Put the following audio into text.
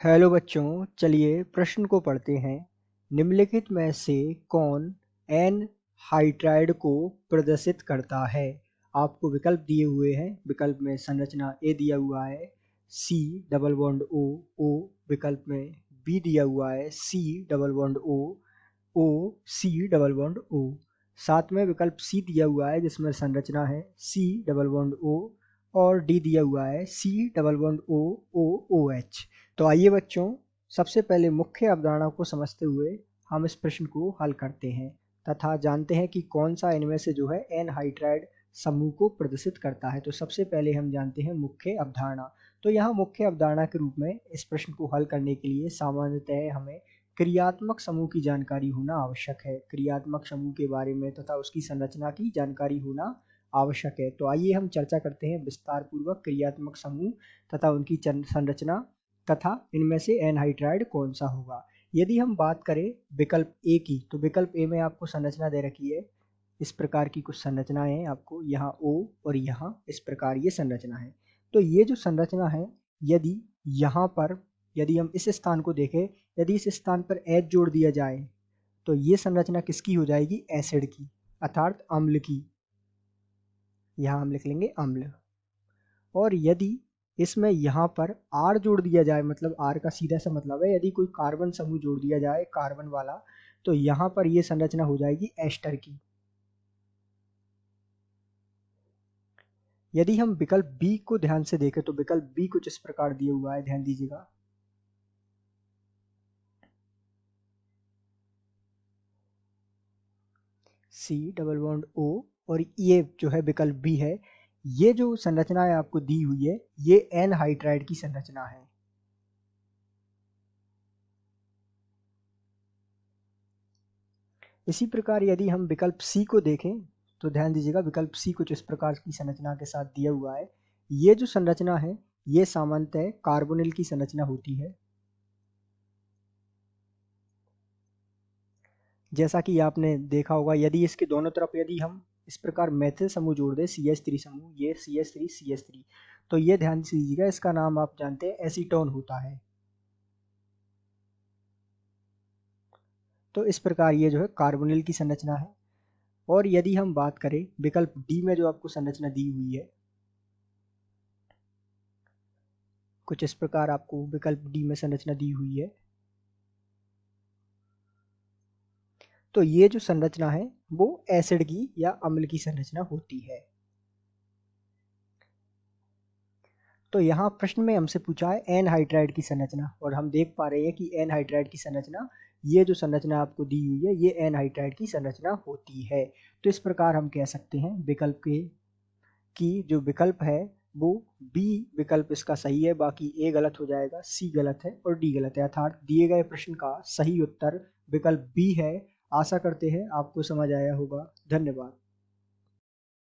Hello बच्चों, चलिए प्रश्न को पढ़ते हैं। निम्नलिखित में से कौन एन हाइड्राइड को प्रदर्शित करता है? आपको विकल्प दिए हुए हैं। विकल्प में संरचना ए दिया हुआ है, सी डबल बॉन्ड ओ ओ। विकल्प में बी दिया हुआ है, सी डबल बॉन्ड ओ ओ सी डबल बॉन्ड ओ। साथ में विकल्प सी दिया हुआ है जिसमें संरचना है सी डबल बॉन्ड ओ, और डी दिया हुआ है सी डबल बॉन्ड ओ ओ ओ एच। तो आइए बच्चों, सबसे पहले मुख्य अवधारणा को समझते हुए हम इस प्रश्न को हल करते हैं तथा जानते हैं कि कौन सा इनमें से जो है एनहाइड्राइड समूह को प्रदर्शित करता है। तो सबसे पहले हम जानते हैं मुख्य अवधारणा। तो यहाँ मुख्य अवधारणा के रूप में इस प्रश्न को हल करने के लिए सामान्यतः हमें क्रियात्मक समूह की जानकारी होना आवश्यक है। क्रियात्मक समूह के बारे में तथा उसकी संरचना की जानकारी होना आवश्यक है। तो आइए हम चर्चा करते हैं विस्तार पूर्वक क्रियात्मक समूह तथा उनकी संरचना तथा इनमें से एनहाइड्राइड कौन सा होगा। यदि हम बात करें विकल्प ए की, तो विकल्प ए में आपको संरचना दे रखी है। इस प्रकार की कुछ संरचनाएं हैं, आपको यहाँ ओ और यहाँ इस प्रकार ये संरचना है। तो ये जो संरचना है, यदि यहाँ पर यदि हम इस स्थान को देखें, यदि इस स्थान पर एच जोड़ दिया जाए तो ये संरचना किसकी हो जाएगी? एसिड की, अर्थात अम्ल की। यहाँ हम लिख लेंगे अम्ल। और यदि इसमें यहाँ पर R जोड़ दिया जाए, मतलब R का सीधा सा मतलब है यदि कोई कार्बन समूह जोड़ दिया जाए कार्बन वाला, तो यहाँ पर ये संरचना हो जाएगी एस्टर की। यदि हम विकल्प बी को ध्यान से देखें तो विकल्प बी कुछ इस प्रकार दिया हुआ है, ध्यान दीजिएगा। सी डबल बॉन्ड ओ, और ये जो है विकल्प बी है। ये जो संरचना है आपको दी हुई है, ये एनहाइड्राइड की संरचना है। इसी प्रकार यदि हम विकल्प सी को देखें तो ध्यान दीजिएगा, विकल्प सी कुछ इस प्रकार की संरचना के साथ दिया हुआ है। ये जो संरचना है ये सामान्यतः कार्बोनिल की संरचना होती है। जैसा कि आपने देखा होगा, यदि इसके दोनों तरफ यदि हम इस प्रकार मेथिल समूह जोड़ दें, CH3 समूह, ये CH3 CH3, तो ये ध्यान से दीजिएगा, इसका नाम आप जानते हैं एसीटोन होता है। तो इस प्रकार ये जो है कार्बोनिल की संरचना है। और यदि हम बात करें विकल्प डी में जो आपको संरचना दी हुई है, कुछ इस प्रकार आपको विकल्प डी में संरचना दी हुई है, तो ये जो संरचना है वो एसिड की या अम्ल की संरचना होती है। तो यहाँ प्रश्न में हमसे पूछा है एनहाइड्राइड की संरचना, और हम देख पा रहे हैं कि एनहाइड्राइड की संरचना, ये जो संरचना आपको दी हुई है ये एनहाइड्राइड की संरचना होती है। तो इस प्रकार हम कह सकते हैं विकल्प के की जो विकल्प है वो बी विकल्प इसका सही है, बाकी ए गलत हो जाएगा, सी गलत है और डी गलत है। अर्थात दिए गए प्रश्न का सही उत्तर विकल्प बी है। आशा करते हैं आपको समझ आया होगा। धन्यवाद।